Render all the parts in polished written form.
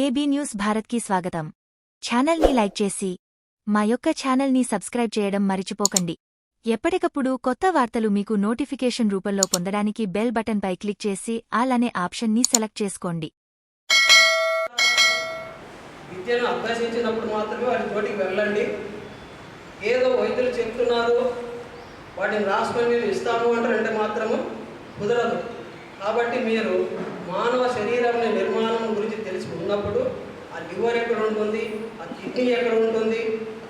AB news భారత్కి స్వాగతం. ఛానల్ని లైక్ చేసి మా యొక్క ఛానల్ని సబ్స్క్రైబ్ చేయడం మరిచిపోకండి. ఎప్పటికప్పుడు కొత్త వార్తలు మీకు నోటిఫికేషన్ రూపంలో పొందడానికి బెల్ బటన్పై క్లిక్ చేసి ఆల్ అనే ఆప్షన్ని సెలెక్ట్ చేసుకోండి. విద్యను అభ్యసించినప్పుడు మాత్రమే వారి తోటికి వెళ్ళండి. ఏదో వైద్యులు చెప్తున్నారు వాటిని రాసుకొని మీరు ఇస్తాము అంటే మాత్రము కుదరదు. కాబట్టి మీరు మానవ శరీరం నిర్మాణం గురించి తెలిసి ఉన్నప్పుడు ఆ లివర్ ఎక్కడ ఉంటుంది, ఆ కిడ్నీ ఎక్కడ ఉంటుంది,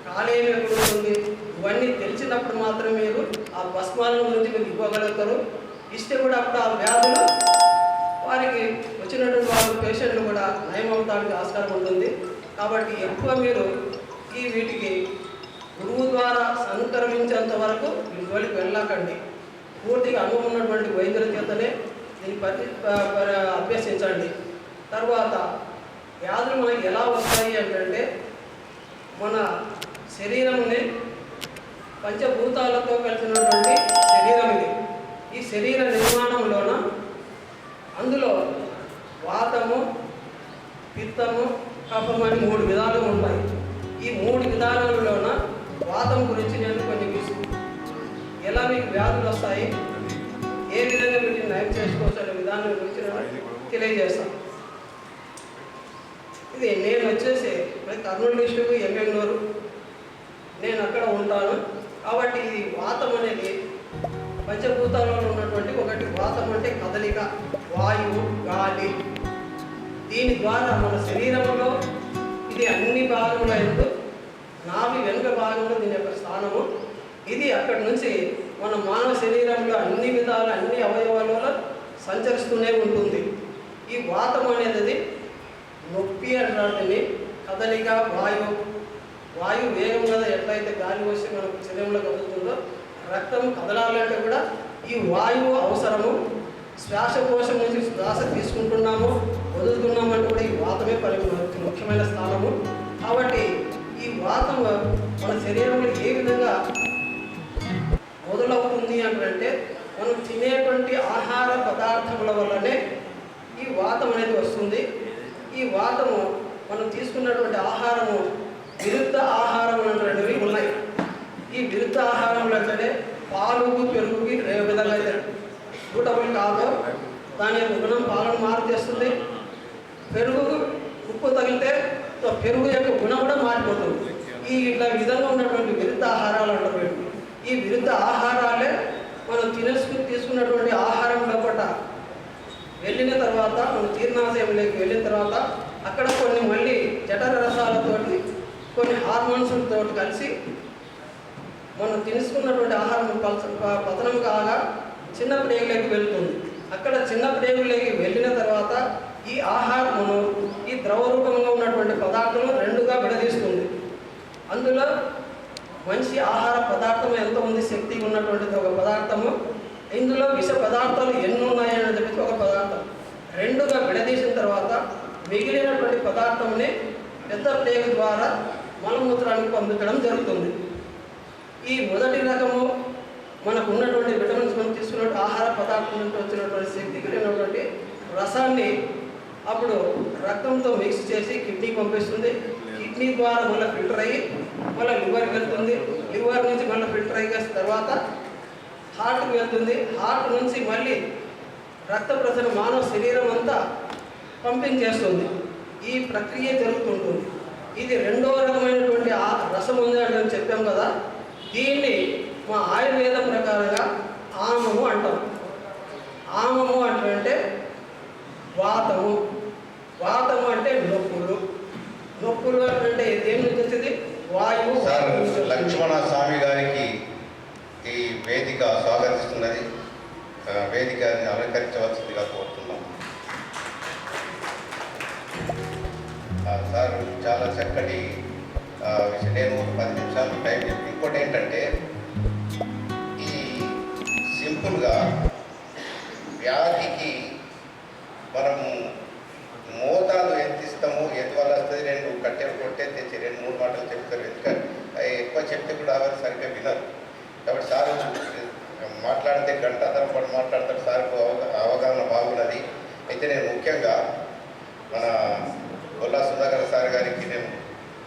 కాలేయం ఎక్కడ ఉంటుంది, ఇవన్నీ తెలిసినప్పుడు మాత్రమే మీరు ఆ భస్మాలను గురించి మీరు ఇవ్వగలుగుతారు. ఇస్తే కూడా అప్పుడు ఆ వ్యాధులు వారికి వచ్చినటువంటి వాళ్ళు పేషెంట్లు కూడా నయం అవడానికి ఆస్కారం ఉంటుంది. కాబట్టి ఎక్కువ మీరు వీటికి గురువు ద్వారా సంక్రమించేంత వరకు మీ జోలికి వెళ్ళకండి. పూర్తిగా అనుభవం ఉన్నటువంటి వైద్యుల చేతనే దీన్ని అభ్యసించండి. తర్వాత వ్యాధులు మనకి ఎలా వస్తాయి అంటే మన శరీరంని పంచభూతాలతో కలిసినటువంటి శరీరం ఇది. ఈ శరీర నిర్మాణంలోన అందులో వాతము, పిత్తము, కఫము అని 3 విధాలు ఉంటాయి. ఈ 3 విధానాలలోన వాతం గురించి నేను కొన్ని ఎలా మీకు వ్యాధులు వస్తాయి, ఏ విధంగా వీటిని నయం చేసుకోవచ్చు అనే విధానం గురించి తెలియజేస్తాను. ఇది నేను వచ్చేసి కర్నూలు డిస్ట్రిక్ట్ ఎమ్మెగ్నూరు, నేను అక్కడ ఉంటాను. కాబట్టి ఇది వాతం అనేది పంచభూతాలలో ఉన్నటువంటి ఒకటి. వాతం అంటే కదలిక, వాయువు, గాలి. దీని ద్వారా మన శరీరంలో ఇది అన్ని భాగంలో ఎందు నాభి వెనుక భాగంలో దీని యొక్క స్థానము. ఇది అక్కడి నుంచి మన మానవ శరీరంలో అన్ని విధాలు అన్ని అవయవాలలో సంచరిస్తూనే ఉంటుంది. ఈ వాతం అనేది నొప్పి అంటాన్ని కదలిక, వాయు వేగం కదా ఎట్లయితే గాలి వచ్చి మనకు శరీరంలో కదులుతుందో రక్తం కదలాలంటే కూడా ఈ వాయువు అవసరము. శ్వాసకోశం నుంచి శ్వాస తీసుకుంటున్నాము, వదులుతున్నామంటే కూడా ఈ వాతమే ముఖ్యమైన స్థానము. కాబట్టి ఈ వాతం మన శరీరంలో ఏ విధంగా మొదలవుతుంది అంటే మనం తినేటువంటి ఆహార పదార్థముల వల్లనే ఈ వాతం అనేది వస్తుంది. ఈ వాతము మనం తీసుకున్నటువంటి ఆహారము విరుద్ధ ఆహారం అనేటువంటివి ఉన్నాయి. ఈ విరుద్ధ ఆహారంలో అంటే పాలుకు, పెరుగుకి ఏ విధంగా అయితే సూటబుల్ కాదో దాని యొక్క గుణం పాలను మారుతేస్తుంది. పెరుగుకు ఉప్పు తగిలితే పెరుగు యొక్క గుణం కూడా మారిపోతుంది. ఇట్లా విధంగా ఉన్నటువంటి విరుద్ధ ఆహారాలు అంటారు. ఈ విరుద్ధ ఆహారాలే మనం తీసుకున్నటువంటి ఆహారం లోపల వెళ్ళిన తర్వాత మన జీర్ణాశయంలోకి వెళ్ళిన తర్వాత అక్కడ కొన్ని మళ్ళీ జఠర రసాలతోటి కొన్ని హార్మోన్స్తో కలిసి మనం తీసుకున్నటువంటి ఆహారం పతనం కాగా చిన్న ప్రేగులోకి వెళ్తుంది. అక్కడ చిన్న ప్రేగులోకి వెళ్ళిన తర్వాత ఈ ఆహారమును ఈ ద్రవ రూపంగా ఉన్నటువంటి పదార్థము 2గా విడదీస్తుంది. అందులో మంచి ఆహార పదార్థం ఎంత ఉంది, శక్తి ఉన్నటువంటిది ఒక పదార్థము. ఇందులో విష పదార్థాలు ఎన్ని ఉన్నాయని చెప్పి ఒక పదార్థం 2గా విడదీసిన తర్వాత మిగిలినటువంటి పదార్థంని పెద్ద ప్రేగు ద్వారా మలమూత్రానికి పంపించడం జరుగుతుంది. ఈ మొదటి రకము మనకు ఉన్నటువంటి విటమిన్స్ మనం తీసుకున్నటువంటి ఆహార పదార్థం నుంచి వచ్చినటువంటి శక్తి కలిగినటువంటి రసాన్ని అప్పుడు రక్తంతో మిక్స్ చేసి కిడ్నీకి పంపిస్తుంది. కిడ్నీ ద్వారా మళ్ళీ ఫిల్టర్ అయ్యి మళ్ళీ లివర్కి వెళ్తుంది. లివర్ నుంచి మళ్ళీ ఫిల్టర్ అయిన తర్వాత హార్ట్కి వెళ్తుంది. హార్ట్ నుంచి మళ్ళీ రక్త ప్రసరణ మానవ శరీరం అంతా పంపింగ్ చేస్తుంది. ఈ ప్రక్రియ జరుగుతుంటుంది. ఇది 2వ రకమైనటువంటి రసం ఉంది అని చెప్పాం కదా. దీన్ని మా ఆయుర్వేద ప్రకారంగా ఆమము అంటాం. ఆమము అంటే వాతము. వాతము అంటే నొప్పులు అంటే దేని నుంచి వచ్చింది? వాయువు. లక్ష్మణ స్వామి గారికి ఈ వేదిక స్వాగతిస్తున్నది. వేదికని అలంకరించవలసిందిగా కోరుతున్నాం. సార్ చాలా చక్కటి విషయం. నేను 10 నిమిషాలు టైం చెప్పి ఇంకోటి ఏంటంటే ఈ సింపుల్గా వ్యాధికి మనము మోతాదు ఎంత ఇస్తామో ఎందువల్ల వస్తుంది. 2 కట్టెలు కొట్టే తెచ్చి 2-3 మాటలు చెప్తారు. ఎందుకంటే ఎక్కువ చెప్తే కూడా ఎవరు సరిగ్గా వినరు. కాబట్టి సార్ మాట్లాడితే గంట తరబడి మాట్లాడతారు. సార్కు అవగాహన బాగున్నది. అయితే నేను ముఖ్యంగా మన గొల్లా సుధాకర్ సార్ గారికి నేను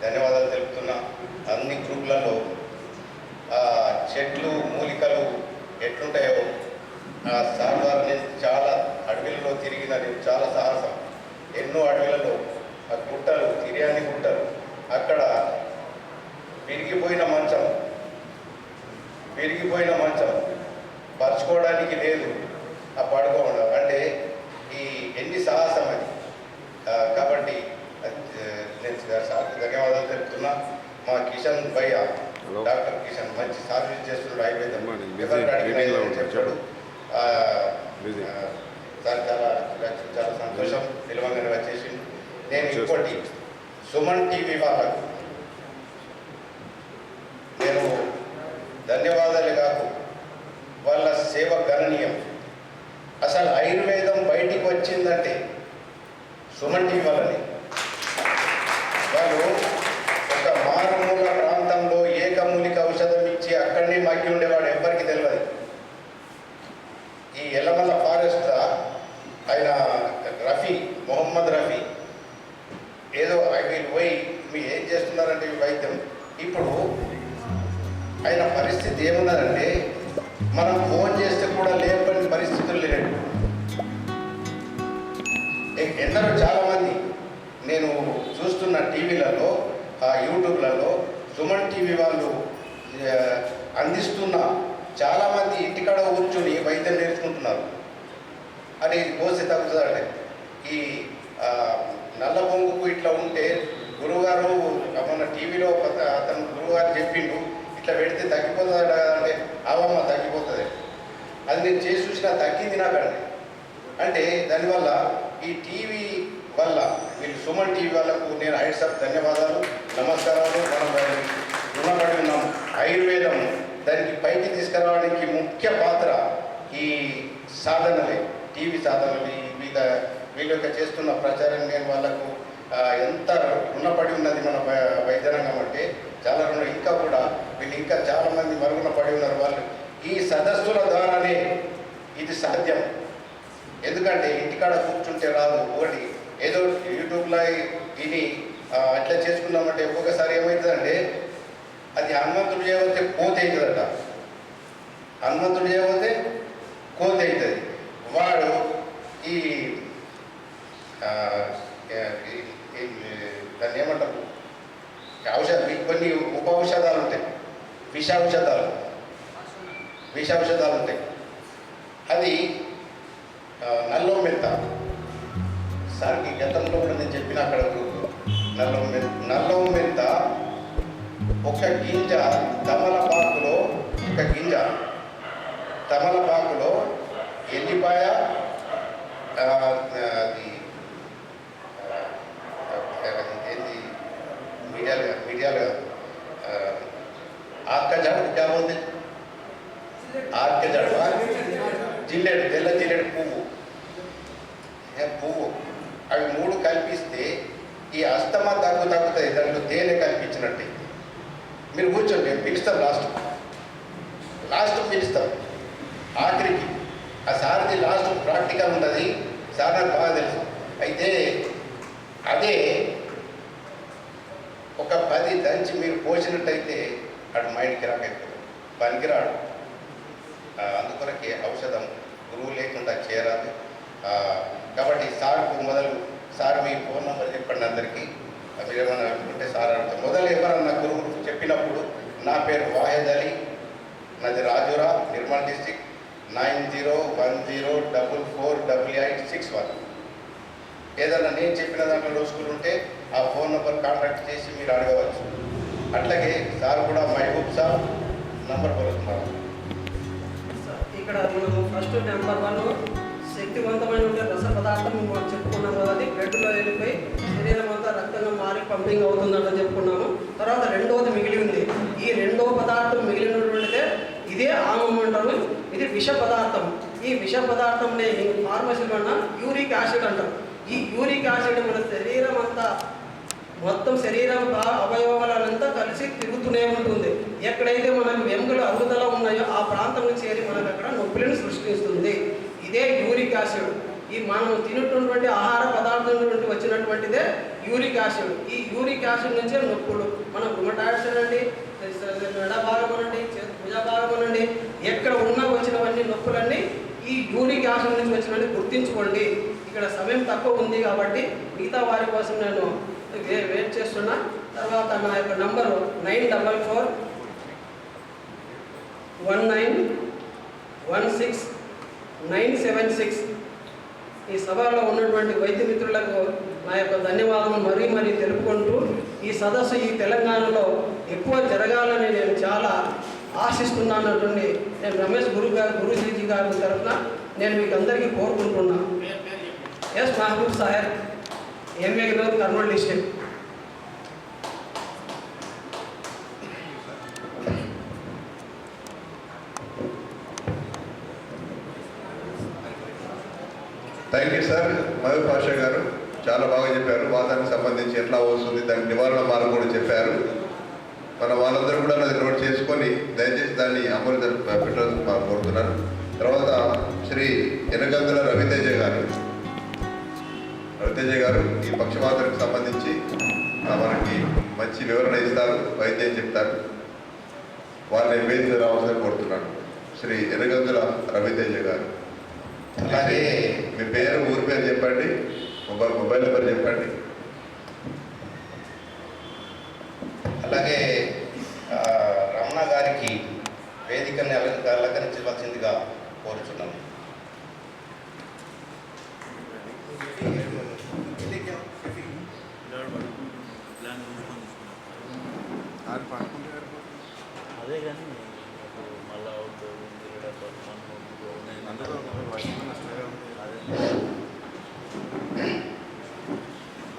ధన్యవాదాలు తెలుపుతున్నా. అన్ని గ్రూపులలో చెట్లు మూలికలు ఎట్లుంటాయో సార్ ద్వారా నేను చాలా అడవిలలో తిరిగిన, నేను చాలా సాహసం, ఎన్నో అడవిలలో ఆ గుట్టలు, తిరియాని గుట్టలు, అక్కడ విరిగిపోయిన మంచం పరుచుకోవడానికి లేదు, ఆ పడుకోవడం అంటే ఈ ఎన్ని సాహసం అది. కాబట్టి నేను సార్కి ధన్యవాదాలు తెలుపుతున్నా. మా కిషన్ భయ్య, డాక్టర్ కిషన్ మంచి సర్వీస్ చేస్తున్నాడు. ఆయుర్వేదం చెప్పాడు సార్, చాలా సంతోషం. నిలవంగానే వచ్చేసి నేను ఇంకోటి సుమన్ టీవీ వాళ్ళకు నేను ధన్యవాదాలు కాదు, వాళ్ళ సేవ గణనీయం. అసలు ఆయుర్వేదం బయటికి వచ్చిందంటే సుమన్ టీవీ వాళ్ళని. వాళ్ళు ఒక మారుమూల ప్రాంతంలో ఏకమూలిక ఔషధం ఇచ్చి అక్కడనే మగ్గి ఉండేవాడు, ఎవ్వరికి తెలియదు. ఈ ఎల్లమల్ల ఫారెస్ట్ ఆయన మొహమ్మద్ రఫీ ఏదో వీళ్ళు పోయి మీరు ఏం చేస్తున్నారంటే వైద్యం. ఇప్పుడు ఆయన పరిస్థితి ఏమున్నదంటే మనం ఫోన్ చేస్తే కూడా లేపని పరిస్థితులు లేవు. ఎందరో చాలామంది నేను చూస్తున్న టీవీలలో, యూట్యూబ్లలో సుమన్ టీవీ వాళ్ళు అందిస్తున్న చాలామంది ఇంటికాడ కూర్చొని వైద్యం నేర్చుకుంటున్నారు. అని పోస్తే తగ్గుతుందంటే ఈ నల్ల బొంగుకు ఇట్లా ఉంటే గురువుగారు మన టీవీలో అతను గురువుగారు చెప్పిండు ఇట్లా పెడితే తగ్గిపోతుంది కదంటే, అవమ్మ తగ్గిపోతుంది. అది నేను చేసి చూసినా తగ్గింది నాకండి. అంటే దానివల్ల ఈ టీవీ వల్ల వీళ్ళు సుమన్ టీవీ వాళ్ళకు నేను హైట్సప్ ధన్యవాదాలు, నమస్కారాలు. మనం రుణపడి ఉన్నాము. ఆయుర్వేదం దానికి పైకి తీసుకురావడానికి ముఖ్య పాత్ర ఈ సాధనలే, టీవీ సాధనలు. వీళ్ళ యొక్క చేస్తున్న ప్రచారం నేను వాళ్ళకు ఎంత రుణపడి ఉన్నది మన వైద్యరంగం అంటే చాలా రుణం. ఇంకా కూడా వీళ్ళు ఇంకా చాలామంది మరుగున పడి ఉన్నారు. వాళ్ళు ఈ సదస్సుల ద్వారానే ఇది సాధ్యం. ఎందుకంటే ఇంటికాడ కూర్చుంటే రాదు. ఒకటి ఏదో యూట్యూబ్లో ఇది అట్లా చేసుకున్నామంటే ఒక్కొక్కసారి ఏమవుతుందంటే అది హనుమంతుడు చేయబోతే కోతి అవుతుందట. హనుమంతుడు చేయబోతే కోతి అవుతుంది. వాడు ఈ దాన్ని ఏమంటారు కొన్ని ఉప ఔషధాలు ఉంటాయి, విష ఔషధాలు ఉంటాయి. అది నల్లం మెంత సార్కి గతంలో కూడా నేను చెప్పిన అక్కడ నల్లం మెంత ఒక గింజ తమలపాకులో ఎల్లిపాయ, అది ఏంటి మీడియాలుగా ఆర్కజాడు కాకపోతే ఆర్కజాడు జిల్లెడు, తెల్ల జిల్లెడు పువ్వు అవి 3 కల్పిస్తే ఈ అస్తమా తగ్గుతాయి. దాంట్లో తేనె కల్పించినట్టే. మీరు కూర్చోండి, మేము పిలుస్తాం. లాస్ట్ పిలుస్తాం. ఆఖరికి ఆ సార్ది లాస్ట్ ప్రాక్టికల్ ఉంటుంది. సార్ నాకు బాగా తెలుసు. అయితే అదే ఒక 10 దంచి మీరు పోసినట్టయితే అటు మైండ్కి రాకపోతుంది, పనికిరాడు. అందుకొరకే ఔషధం గురువు లేకుండా చేరాదు. కాబట్టి సార్ మీ ఫోన్ నెంబర్ చెప్పండి అందరికీ. మీరు ఏమన్నా అనుకుంటే సార్ అడుగుతాం. మొదలు ఎవరన్నా గురువు చెప్పినప్పుడు నా పేరు వాహెద్ అలీ, నాది రాజురా, నిర్మల్ డిస్టిక్, 9010448861. ఏదన్నా నేను చెప్పిన దాంట్లో రోజుకులు ఉంటే ఆ ఫోన్ నెంబర్ కాంటాక్ట్ చేసి మీరు అడగవచ్చు. అట్లాగే సార్ కూడా మహబూబ్ సార్ నంబర్ పలుకుతున్నారు. ఇక్కడ మనము ఫస్ట్ నెంబర్ 1 శక్తివంతమైన రస పదార్థం మనం చెప్పుకున్నాం కదా, అది బ్లడ్లో వెళ్ళిపోయి శరీరం అంతా రక్తంగా మారి పంపింగ్ అవుతుందని చెప్పుకున్నాము. తర్వాత రెండవది మిగిలి ఉంది. ఈ రెండవ పదార్థం మిగిలినటువంటిదే ఇదే ఆమం అంటారు. ఇది విష పదార్థం. ఈ విష పదార్థంని ఫార్మసీలో యూరిక్ యాసిడ్ అంటారు. ఈ యూరిక్ యాసిడ్ మన శరీరం అంతా మొత్తం శరీరం అవయవాలంతా కలిసి తిరుగుతూనే ఉంటుంది. ఎక్కడైతే మనకు వెంగులు అరుగుదల ఉన్నాయో ఆ ప్రాంతం చేరి మనకు అక్కడ నొప్పులను సృష్టిస్తుంది. ఇదే యూరిక్ యాసిడ్. ఈ మనం తినేటటువంటి ఆహార పదార్థం నుండి వచ్చినటువంటిదే యూరిక్ యాసిడ్. ఈ యూరిక్ యాసిడ్ నుంచే నొప్పులు, మనం రుమటాయిడ్స్ అనండి, మెడ భాగం అనండి, భుజ భాగం అనండి, ఎక్కడ ఉన్నా వచ్చినవన్నీ నొప్పులన్నీ ఈ యూరిక్ యాసిడ్ నుంచి వచ్చినవన్నీ గుర్తించుకోండి. ఇక్కడ సమయం తక్కువ ఉంది కాబట్టి మిగతా వారి కోసం నేను వెయిట్ చేస్తున్నా. తర్వాత నా యొక్క నంబరు 9441916976. ఈ సభలో ఉన్నటువంటి వైద్య మిత్రులకు నా యొక్క ధన్యవాదాలు మరీ తెలుపుకుంటూ, ఈ సదస్సు ఈ తెలంగాణలో ఎక్కువ జరగాలని నేను చాలా ఆశిస్తున్నానటువంటి నేను రమేష్ గురుజీజీ గారి తరఫున నేను మీకు అందరికీ కోరుకుంటున్నాను. S Mahaboob Saheb, MA growth, Kurnool district. Thank you sir. Mahaboob Pasha గారు చాలా బాగా చెప్పారు. వాతానికి సంబంధించి ఎట్లా వస్తుంది, దాని నివారణ మార్గం కూడా చెప్పారు. మన వాళ్ళందరూ కూడా అది నోట్ చేసుకొని దయచేసి దాన్ని అమలు పెట్టాలని కోరుతున్నాను. తర్వాత శ్రీ ఎనగందుల రవితేజ గారు ఈ పక్షవాతానికి సంబంధించి మనకి మంచి వివరణ ఇస్తారు, వైద్యం చెప్తారు. వారిని వేదిక రావాల్సిన కోరుతున్నాను. శ్రీ ఎనగందుల రవితేజ గారు. అలాగే మీ పేరు, ఊరి పేరు చెప్పండి, మొబైల్ నెంబర్ చెప్పండి. అలాగే రమణ గారికి వేదికని అలంకరించవలసిందిగా కోరుచున్నాను. అదే కానీ మళ్ళీ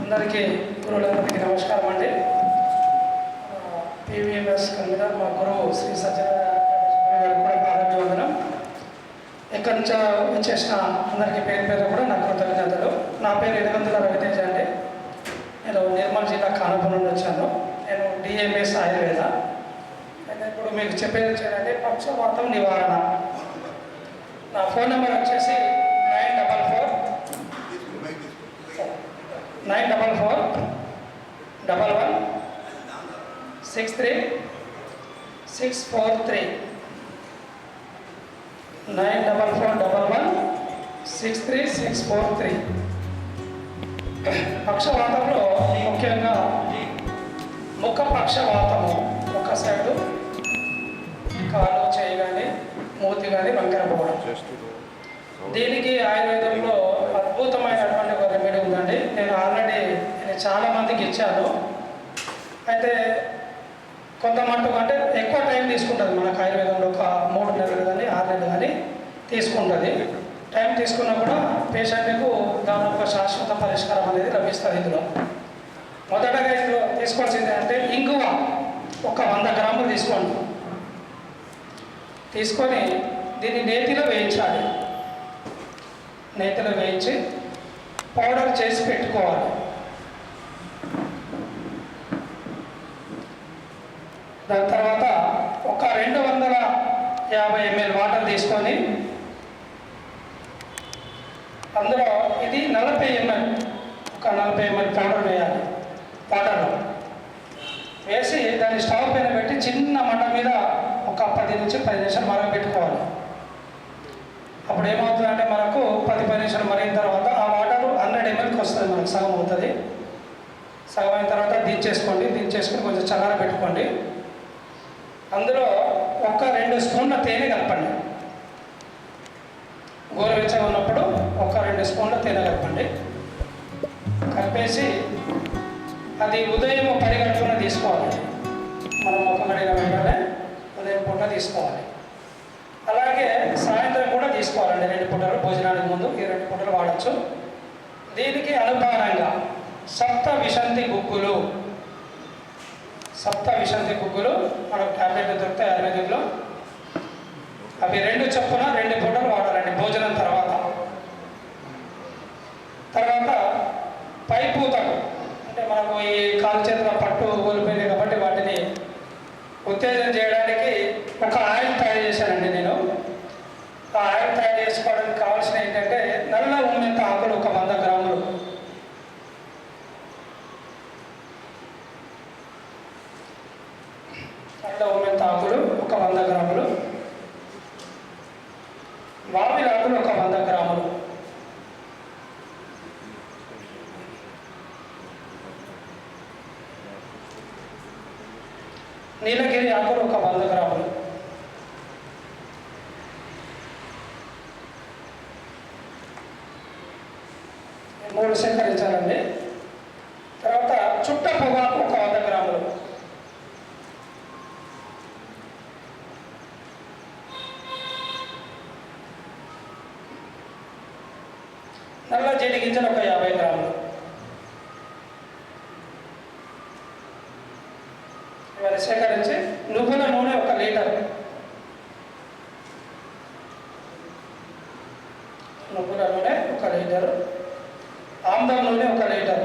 అందరికీ గురువులందరికీ నమస్కారం అండి. PVMS కన్వీనర్ మా గురువు శ్రీ సత్యనారాయణ గారికి కూడా పాదాభివందనం. ఎక్కడి నుంచో వచ్చేసిన అందరికీ పేరు కూడా నా కృతజ్ఞతలు. నా పేరు ఎనగందుల రవితేజ అండి. నేను నిర్మల్ జిల్లా ఖానాపూర్ నుండి వచ్చాను. నేను DMS ఆయుర్వేద. అయితే ఇప్పుడు మీకు చెప్పేది వచ్చేదండి పక్షవాతం నివారణ. నా ఫోన్ నెంబర్ వచ్చేసి 944116363 944116363. పక్షవాతంలో ముఖ్యంగా ముఖ పక్షవాతము, ఒక సైడు కాలు, చేయి కానీ మూతి కానీ వంకరపోవడం. దీనికి ఆయుర్వేదంలో అద్భుతమైనటువంటి ఒక రెమెడీ ఉందండి. నేను ఆల్రెడీ చాలా మందికి ఇచ్చాను. అయితే కొంత మట్టుకు అంటే ఎక్కువ టైం తీసుకుంటుంది మనకు ఆయుర్వేదంలో. ఒక 3 నెలలు కానీ 6 నెలలు కానీ తీసుకుంటుంది. టైం తీసుకున్నా కూడా పేషెంట్కు దాని ఒక శాశ్వత పరిష్కారం అనేది లభిస్తుంది. ఇందులో మొదటగా ఇందులో తీసుకోవాల్సింది అంటే ఇంగువ ఒక 100 గ్రాములు తీసుకోండి. తీసుకొని దీన్ని నేతిలో వేయించాలి. నేతిలో వేయించి పౌడర్ చేసి పెట్టుకోవాలి. దాని తర్వాత ఒక 250 ml వాటర్ తీసుకొని అందులో ఇది 40 ml, ఒక 40 ml పౌడర్ వేయాలి. వాటర్లో వేసి దాన్ని స్టవ్ పైన పెట్టి చిన్న మంట మీద ఒక 10 నుంచి 15 నిమిషాలు మరగపెట్టుకోవాలి. అప్పుడు ఏమవుతుందంటే మనకు 10-15 నిమిషాలు మరిగిన తర్వాత ఆ వాటర్ 100 mlకి వస్తుంది, మనకు సగం అవుతుంది. సగం అయిన తర్వాత దించేసుకొని కొంచెం చల్లార పెట్టుకోండి. అందులో ఒక 2 స్పూన్ల తేనె కలపండి. గోరువెచ్చగా ఉన్నప్పుడు ఒక 2 స్పూన్ల తేనె కలపండి. కలిపేసి అది ఉదయం 10 గంటల తీసుకోవాలి. మనం ఒక గడిలో పెట్టాలి, ఉదయం పూట తీసుకోవాలి. అలాగే సాయంత్రం కూడా తీసుకోవాలండి. 2 పూటలు భోజనానికి ముందు ఈ 2 పూటలు వాడచ్చు. దీనికి అనుపానంగా సప్త విశంతి గుగ్గులు మనకు టాబ్లెట్లు దొరుకుతాయి ఆయుర్వేదంలో. అవి 2 చొప్పున 2 పూటలు వాడాలండి భోజనం తర్వాత. పైపూతలు అంటే మనకు ఈ కాలు చేతుల పట్టు కోల్పోయింది కాబట్టి వాటిని ఉత్తేజం చేయడానికి ఒక ఆయిల్ తయారు చేశానండి నేను. ఆ ఆయిల్ తయారు చేసుకోవడానికి కావాల్సిన ఏంటంటే నల్ల ఉమ్మెంత ఆకులు ఒక 100 గ్రాములు, 3 సేకరించాలండి. తర్వాత చుట్ట పొగాకు ఒక 100 గ్రాములు, నల్ల జీడి గింజలు ఒక 50 గ్రాములు, ఇవన్నీ సేకరించి నువ్వుల నూనె 1 లీటర్, నువ్వుల నూనె 1 లీటరు, ఆముదం నూనె 1 లీటర్,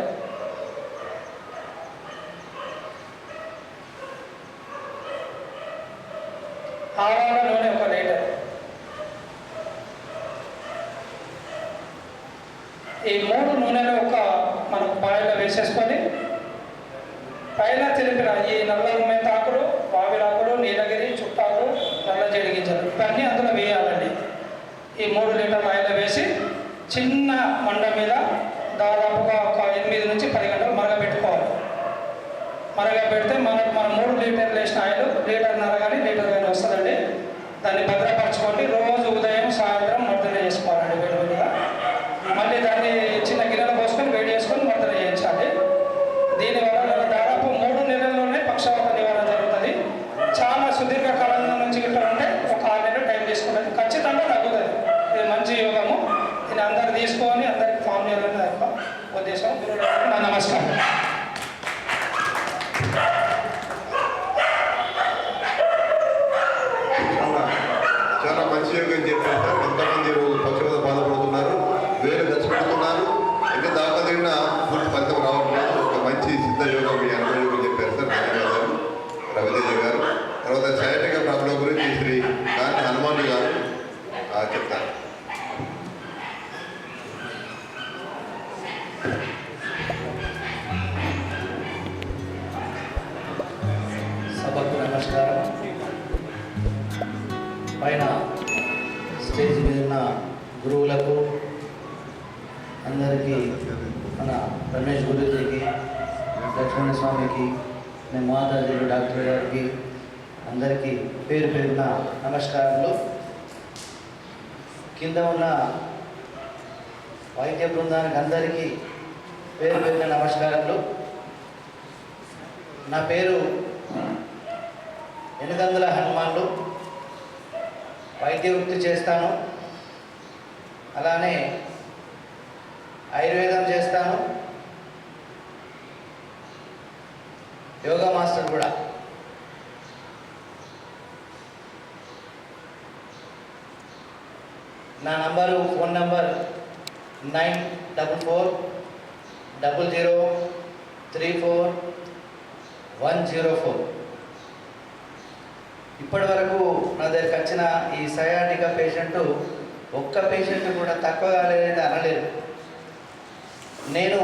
ఆవాల నూనె 1 లీటర్. ఈ 3 నూనెలు మనకు బాయిలో వేసేసుకొని పైన తెలిపిన ఈ నల్ల ఉమ్మెంతాకులు, వావిలాకులు, నీలగిరి, చుట్టాకు, నల్ల జీడి గింజలు ఇవన్నీ అందులో వేయాలండి. ఈ 3 లీటర్ల ఆయిల్ వేసి చిన్న మంట మీద దాదాపుగా ఒక 8 నుంచి 10 గంటలు మరగబెట్టుకోవాలి. మరగబెడితే మనం 3 లీటర్లు వేసిన ఆయిల్ లీటర్న్నర కానీ లీటర్ కానీ వస్తుందండి. దాన్ని భద్రపరచుకోండి. రోజు ఉదయం సాయంత్రం మర్దన చేసుకోవాలండి వేడివేడిగా. మళ్ళీ దాన్ని చిన్న గిన్నెలు పోసుకొని వేడి చేసుకొని మర్దన చేయించాలి. దీనివల్ల దాదాపు 3 నెలల్లోనే పక్షవాత నివారణ జరుగుతుంది. చాలా సుదీర్ఘకాలం నుంచి గిట్ట ఉంటే ఒక 6 నెలలు టైం తీసుకుంటుంది, ఖచ్చితంగా తగ్గుతుంది. ఇది మంచి యోగము. దీన్ని అందరు తీసుకొని అందరికి ఫామ్ చేయాలని యొక్క ఉద్దేశం. గురువులకు నా నమస్కారం. చాలా మంచి యోగం చెప్పారు సార్. ఎంతమంది పక్షపాత బాధపడుతున్నారు, వేలు ఖర్చు పెడుతున్నారు, ఇంకా దాకా తిరిగిన పూర్తి ఫలితం రావట్లేదు. ఒక మంచి సిద్ధ యోగం, మీ అనుభవ యోగం చెప్పారు సార్. ధన్యవాదాలు రవితేజ గారు. తర్వాత సైనిక ప్రాబ్లం గురించి శ్రీ కాని హనుమాన్ గారు చెప్తారు. సభకు నమస్కారం. పైన స్టేజ్ మీద ఉన్న గురువులకు అందరికీ, మన రమేష్ గురుజీకి, లక్ష్మణ స్వామికి, నేను మాతాజీలు డాక్టర్ గారికి అందరికీ పేరు పేరున నమస్కారాలు. కింద ఉన్న వైద్య బృందానికి అందరికీ పేరు పేరున నమస్కారాలు. నా పేరు ఎనగందుల హనుమాన్లు. వైద్య వృత్తి చేస్తాను, అలానే ఆయుర్వేదం చేస్తాను, యోగా మాస్టర్ కూడా. నా ఫోన్ నంబర్ 9440034104. ఇప్పటి వరకు నా దగ్గరికి వచ్చిన ఈ సయాటికా పేషెంట్ ఒక్క పేషెంట్ కూడా తక్కువ కాలేదని అనలేదు. నేను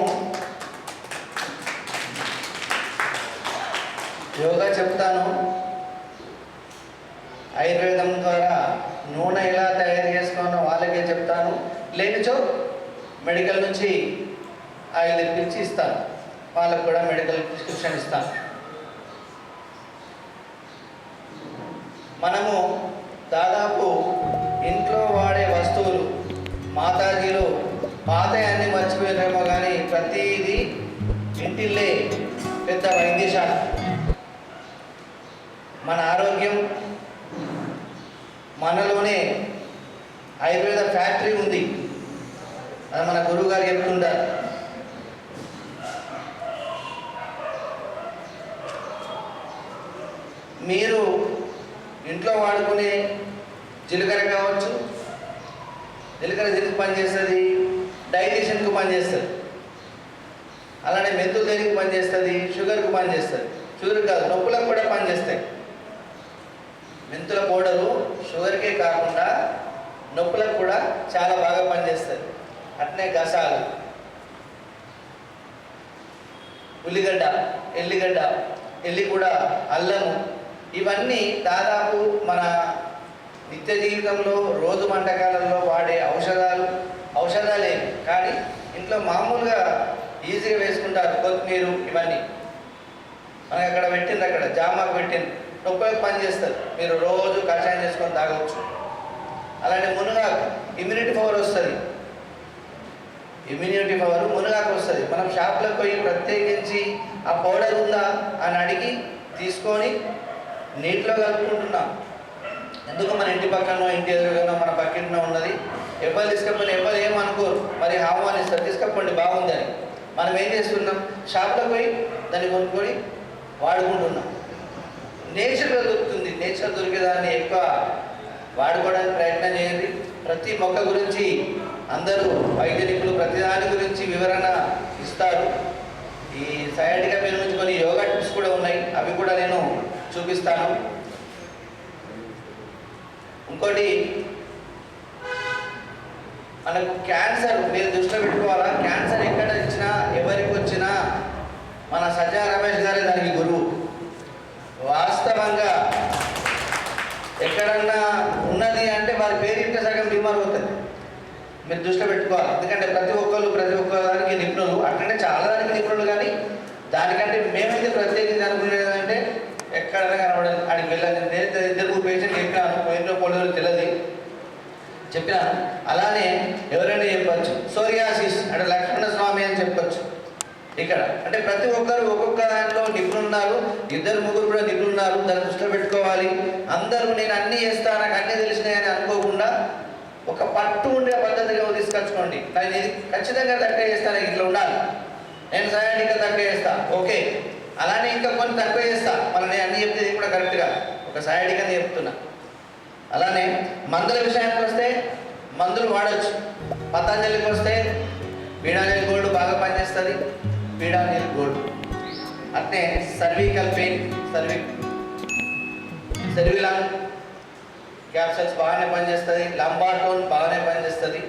యోగా చెప్తాను, ఆయుర్వేదం ద్వారా నూనె ఎలా తయారు చేసుకోవాలో వాళ్ళకే చెప్తాను. లేనిచో మెడికల్ నుంచి ఆయిల్ తెప్పించి ఇస్తాను, వాళ్ళకు కూడా మెడికల్ ప్రిస్క్రిప్షన్ ఇస్తాను. మనము దాదాపు ఇంట్లో వాడే వస్తువులు, మాతాజీలు పాతయాన్ని మర్చిపోయినామో కానీ ప్రతిదీ ఇంటిల్లే పెద్ద వైద్యశాల. మన ఆరోగ్యం, మనలోనే ఆయుర్వేద ఫ్యాక్టరీ ఉంది. అది మన గురువు గారు చెప్తుంటారు. మీరు ఇంట్లో వాడుకునే జీలకర్ర కావచ్చు, జీలకర్ర దేనికి పనిచేస్తుంది? డైజెషన్కు పనిచేస్తుంది. అలానే మెంతులు దేనికి పనిచేస్తుంది? షుగర్కు పనిచేస్తుంది. షుగర్ కాదు, నొప్పులకు కూడా పనిచేస్తాయి. మెంతుల పౌడరు షుగర్కే కాకుండా నొప్పులకు కూడా చాలా బాగా పనిచేస్తుంది. అట్నే గసాలు, ఉల్లిగడ్డ, ఎల్లి కూడా, అల్లము, ఇవన్నీ దాదాపు మన నిత్య జీవితంలో రోజు వంటకాలలో వాడే ఔషధాలే. కానీ ఇంట్లో మామూలుగా ఈజీగా వేసుకుంటారు. కొత్తిమీర, ఇవన్నీ మనకి అక్కడ పెట్టింది, అక్కడ జామాకు పెట్టింది, నొప్పులకు పనిచేస్తారు. మీరు రోజు కషాయం చేసుకొని తాగవచ్చు. అలానే మునగాకు ఇమ్యూనిటీ పవర్ వస్తుంది. ఇమ్యూనిటీ పవర్ మునగాకు వస్తుంది. మనం షాప్లోకి పోయి ప్రత్యేకించి ఆ పౌడర్ ఉందా అని అడిగి తీసుకొని నీటిలో కలుపుకుంటున్నాం. ఎందుకు మన ఇంటి పక్కన ఇంటి ఎదురుగానో మన పక్కింటిలో ఉన్నది, ఎవరు తీసుకపోయినా ఎవరు ఏమనుకోరు, మరి ఆహ్వానిస్తారు తీసుకపోండి బాగుందని. మనం ఏం చేస్తున్నాం, షాప్లోకి పోయి దాన్ని కొనుక్కొని వాడుకుంటున్నాం. నేచర్గా దొరుకుతుంది, నేచర్ దొరికేదాన్ని ఎక్కువ వాడుకోవడానికి ప్రయత్నం చేయండి. ప్రతి మొక్క గురించి అందరూ వైద్య నిపుణులు ప్రతిదాని గురించి వివరణ ఇస్తారు. ఈ సయాటికా పేరు నుంచి కొన్ని యోగా టిప్స్ కూడా ఉన్నాయి, అవి కూడా నేను చూపిస్తాను. ఇంకోటి మనకు క్యాన్సర్ మీరు దృష్టిలో పెట్టుకోవాలా. క్యాన్సర్ ఎక్కడ ఇచ్చినా ఎవరికి వచ్చినా మన సజ్జా రమేష్ గారే దానికి గురువు. వాస్తవంగా ఎక్కడన్నా ఉన్నది అంటే వారి పేరింటే సగం బీమార్ అవుతుంది, మీరు దృష్టిలో పెట్టుకోవాలి. ఎందుకంటే ప్రతి ఒక్క దానికి నిపుణులు, అట్లనే చాలా దానికి నిపుణులు, కానీ దానికంటే మేమైతే ప్రత్యేకించి అనుకునేది అంటే ఎక్కడైనా కనబడదు. అడిగి వెళ్ళాలి. నేను ఇద్దరు పేషెంట్ చెప్పినాను, పోయిన పొడవులు తెలియదు చెప్పినాను. అలానే ఎవరైనా చెప్పచ్చు సోరియాసిస్ అంటే లక్ష్మణ స్వామి అని చెప్పచ్చు. ఇక్కడ అంటే ప్రతి ఒక్కరు ఒక్కొక్క దాంట్లో నిపుణులున్నారు, ఇద్దరు ముగ్గురు కూడా నిపుణులున్నారు. దాన్ని దృష్టిలో పెట్టుకోవాలి. అందరూ నేను అన్నీ చేస్తాను, నాకు అన్నీ తెలిసినాయని అనుకోకుండా ఒక పట్టు ఉండే పద్ధతిగా తీసుకొచ్చుకోండి. నేను ఇది ఖచ్చితంగా తక్కువ చేస్తాను, ఇట్లా ఉండాలి, నేను సయాటికా తక్కువ చేస్తా, ఓకే. అలానే ఇంకా కొన్ని తక్కువ చేస్తా, మళ్ళీ నేను అన్నీ చెప్తే ఇది కూడా కరెక్ట్గా ఒక సయాటికాని చెప్తున్నా. అలానే మందుల విషయానికి వస్తే మందులు వాడచ్చు. పతంజలికి వస్తే పీడానిల్ గోల్డ్ బాగా పనిచేస్తుంది, పీడానిల్ గోల్డ్. అట్నే సర్వికల్ పెయిన్, సెర్విలాన్ క్యాప్సల్స్ బాగానే పనిచేస్తుంది. లంబాటోన్ బాగానే పనిచేస్తుంది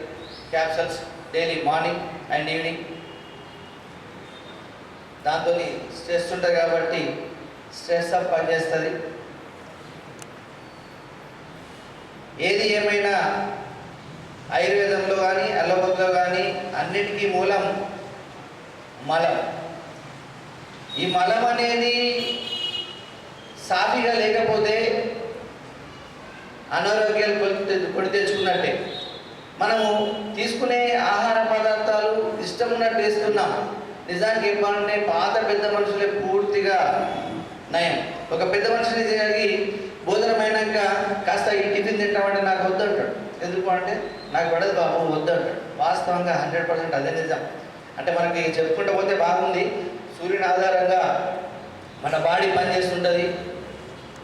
capsules, daily morning and evening. దాంతో స్ట్రెస్ ఉంటుంది కాబట్టి స్ట్రెస్ అప్ పనిచేస్తుంది. ఏది ఏమైనా ఆయుర్వేదంలో కానీ అలోపతిలో కానీ అన్నిటికీ మూలం మలం. ఈ మలం అనేది సాఫీగా లేకపోతే అనారోగ్యాలు కొని తెచ్చుకున్నట్టే. మనము తీసుకునే ఆహార పదార్థాలు ఇష్టం ఉన్నట్టు వేస్తున్నాం. నిజానికి చెప్పాలంటే పాత పెద్ద మనుషులే పూర్తిగా నయం. ఒక పెద్ద మనిషిని తిరిగి భోజనం అయినాక కాస్త ఈ టిఫిన్ తింటామంటే నాకు వద్దంటాడు. ఎందుకు అంటే నాకు పడదు బాబు వద్దంటాడు. వాస్తవంగా 100% అదే నిజం. అంటే మనకి చెప్పుకుంటూ పోతే బాగుంది. సూర్యుని ఆధారంగా మన బాడీ పనిచేస్తుంటుంది.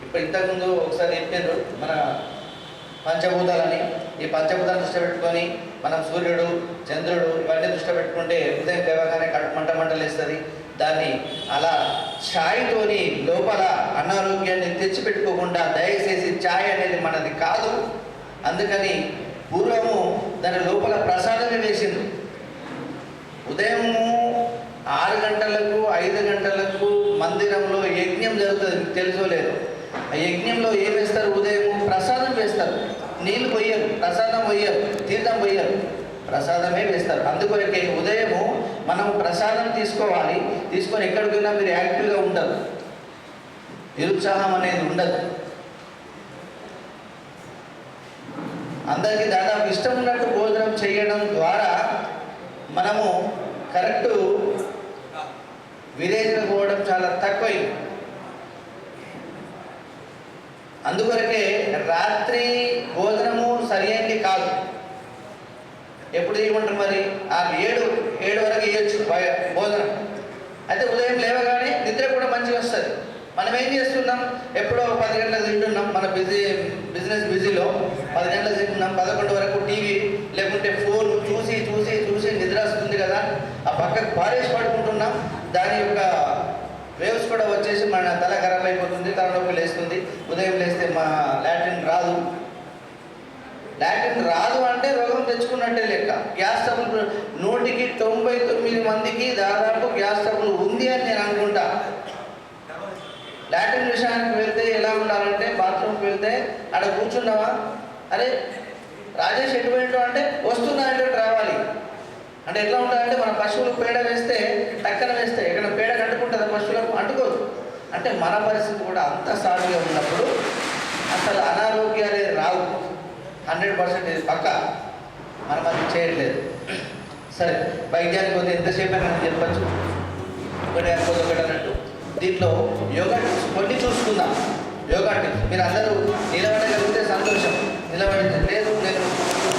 ఇప్పుడు ఇంతకుముందు ఒకసారి చెప్పారు మన పంచభూతాలని. ఈ పంచభూతాలను దృష్టి పెట్టుకొని మనం సూర్యుడు, చంద్రుడు ఇవన్నీ దృష్టి పెట్టుకుంటే ఉదయం లేవగానే కడుపు మంటలు వేస్తుంది. దాన్ని అలా ఛాయ్తోని లోపల అనారోగ్యాన్ని తెచ్చిపెట్టుకోకుండా దయచేసి ఛాయ్ అనేది మనది కాదు. అందుకని పూర్వము దాని లోపల ప్రసాదమే వేసింది. ఉదయం 6 గంటలకు 5 గంటలకు మందిరంలో యజ్ఞం జరుగుతుంది, మీకు తెలుసో లేదు. ఆ యజ్ఞంలో ఏం వేస్తారు? ఉదయం ప్రసాదం వేస్తారు. నీళ్ళు పోయరు, ప్రసాదం పోయరు, తీర్థం పోయరు, ప్రసాదమే వేస్తారు. అందుకొరకే ఉదయము మనం ప్రసాదం తీసుకోవాలి. తీసుకొని ఎక్కడికైనా మీరు యాక్టివ్గా ఉండదు, నిరుత్సాహం అనేది ఉండదు. అందరికీ దాదాపు ఇష్టం ఉన్నట్టు భోజనం చేయడం ద్వారా మనము కరెక్ట్ విరేచన పోవడం చాలా తక్కువైంది. అందుకొరకే రాత్రి భోజనము సరైనది కాదు. ఎప్పుడు చేయమంటారు మరి? ఆ 7 వరకు వేయచ్చు భోజనం. అయితే ఉదయం లేవగానే నిద్ర కూడా మంచిగా వస్తుంది. మనం ఏం చేస్తున్నాం? ఎప్పుడో 10 గంటలకు తింటున్నాం. మన బిజినెస్ బిజీలో 10 గంటలకు తింటున్నాం. 11 వరకు టీవీ లేకుంటే ఫోన్ చూసి చూసి చూసి నిద్ర వస్తుంది కదా, ఆ పక్కకు పారేసి పడుకుంటున్నాం. దాని యొక్క వేవ్స్ కూడా వచ్చేసి మన తల ఖరాబ్ అయిపోతుంది, తలనొప్పి లేస్తుంది. ఉదయం లేస్తే మా లాట్రిన్ రాదు. లాట్రిన్ రాదు అంటే రోగం తెచ్చుకున్నట్టే లెక్క. గ్యాస్ ట్రబుల్ 100కి 99 మందికి దాదాపు గ్యాస్ ట్రబుల్ ఉంది అని నేను అనుకుంటా. లాట్రిన్ విషయానికి వెళ్తే ఎలా ఉండాలంటే, బాత్రూమ్కి వెళ్తే అక్కడ కూర్చున్నావా, అరే రాజేష్ ఎటువంటి అంటే వస్తున్నా అంటే రావాలి. అంటే ఎట్లా ఉంటుందంటే మన పశువులు పేడ వేస్తే టక్కన వేస్తే ఎక్కడ పేడ కట్టుకుంటుందా? పశువులకు అంటుకోదు. అంటే మన పరిస్థితి కూడా అంత సాగుగా ఉన్నప్పుడు అసలు అనారోగ్యాలే రావు. 100% ఇది పక్క. మనం అది చేయట్లేదు. సరే, వైద్యానికి పోతే ఎంతసేపు అని చెప్పచ్చు, ఒకటి అయిపోతే ఒకటి అన్నట్టు. దీంట్లో యోగా టిప్స్ కొన్ని చూసుకుందాం. యోగా టిప్స్ మీరు అందరూ నిలబడగలిగితే సంతోషం, నిలబడి లేదు నేను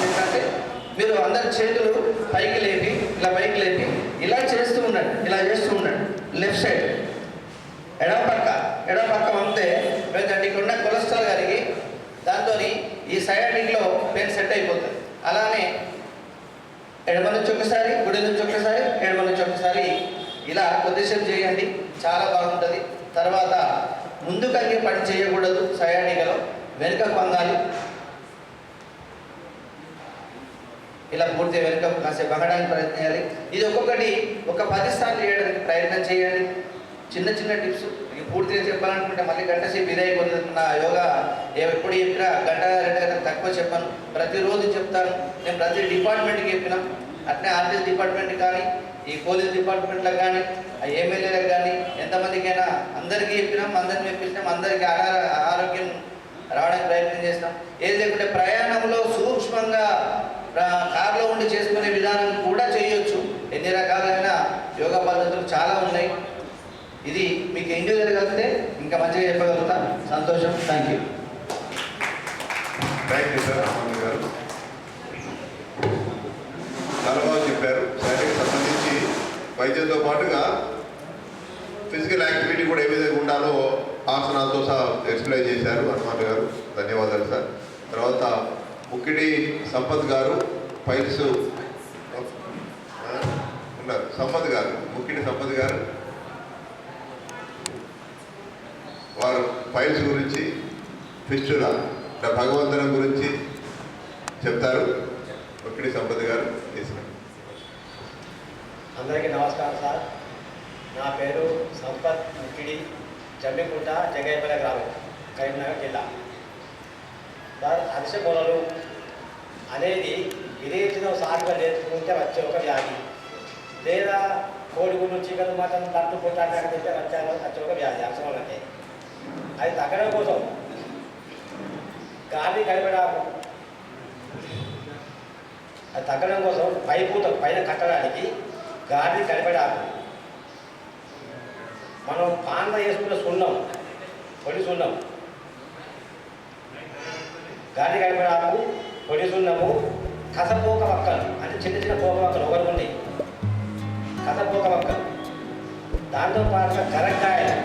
ఏంటంటే మీరు అందరు చేతులు పైకి లేపి ఇలా పైకి లేపి ఇలా చేస్తూ ఉండండి, ఇలా చేస్తూ ఉండండి. లెఫ్ట్ సైడ్ ఎడమ పక్క పంపితే ఏంటంటే ఇక్కడ ఉన్న కొలెస్ట్రాల్ కరిగి దాంతో ఈ సయాటిక్లో పెయిన్ సెట్ అయిపోతుంది. అలానే ఎడమ నుంచి ఒకసారి, గుడి నుంచి ఒకసారి, ఎడమ నుంచి ఒకసారి ఇలా కొద్దిసేపు చేయండి, చాలా బాగుంటుంది. తర్వాత ముందుకంటే పని చేయకూడదు, సయాటికలో వెనుకకు వంగాలి. ఇలా పూర్తిగా వెనుక కాసేపు వంగడానికి ప్రయత్నం చేయాలి. ఇది ఒక్కొక్కటి ఒక 10 సార్లు చేయడానికి ప్రయత్నం చేయండి. చిన్న చిన్న టిప్స్. పూర్తిగా చెప్పాలనుకుంటే మళ్ళీ గంట సేపు ఇదే అయిపోతుంది. నా యోగా ఎప్పుడు చెప్పినా గంట 2 గంటలు తక్కువ చెప్పాను, ప్రతిరోజు చెప్తాను. నేను ప్రతి డిపార్ట్మెంట్కి చెప్పినాం, అట్నే ఆర్టీఎస్ డిపార్ట్మెంట్కి కానీ, ఈ పోలీస్ డిపార్ట్మెంట్లకు కానీ, ఎమ్మెల్యేలకు కానీ, ఎంతమందికైనా అందరికీ చెప్పినాం, అందరిని మెప్పించినాం, అందరికీ ఆరోగ్యం రావడానికి ప్రయత్నం చేస్తాం. ఏది లేకుంటే ప్రయాణంలో సూక్ష్మంగా కార్లో ఉండి చేసుకునే విధానం కూడా చేయొచ్చు. ఎన్ని రకాలైన యోగా పద్ధతులు చాలా ఉన్నాయి. ఇది మీకు ఎంజాయ్ జరగలిగితే ఇంకా మంచిగా చెప్పగలుగుతా. సంతోషం. Thank you. Thank you sir Raman గారు, చాలా బాగా చెప్పారు. శారీరక సంబంధించి వైద్యంతో పాటుగా ఫిజికల్ యాక్టివిటీ కూడా ఏ విధంగా ఉండాలో ఆసనాలతో సహా ఎక్స్ప్లెయిన్ చేశారు హనుమాన్ గారు. ధన్యవాదాలు సార్. తర్వాత ముక్కిడి సంపత్ గారు, ఫైల్స్ ఉన్నారు. సంపత్ గారు, ముక్కిడి సంపత్ గారు, వారు ఫైల్స్ గురించి, ఫిస్టులా భగవంతుని గురించి చెప్తారు. ముక్కిడి సంపత్ గారు తీసుకున్నారు. అందరికీ నమస్కారం సార్. నా పేరు సంపత్ ముక్కిడి, జమ్మికుంట, జగైపల్లి గ్రామం, కరీంనగర్ జిల్లా. సార్, అరిసె పొలలు అనేది విదేశీలో సాగుగా నేర్చుకుంటే వచ్చే ఒక వ్యాధి, లేదా కోడిగుడ్డు, చికెన్, మటన్, పట్టు పుట్టాక తింటే వచ్చే ఒక వ్యాధి అరిసె అంటే. అది తగ్గడం కోసం గాలి కలిపడాకు, అది తగ్గడం కోసం పైపూత పైన కట్టడానికి గాలి కలిపడాకు, మనం పాన్లో వేసుకున్న సున్నం, పొడి సున్నం, గాలి కలిపడాకు, పొడి సున్నము, కసపోక వక్కలు అంటే చిన్న చిన్న పోక వక్కలు ఒకటి ఉన్నాయి, కసపోక వక్కలు. దాంతోపాటుగా కరక్కాయలు,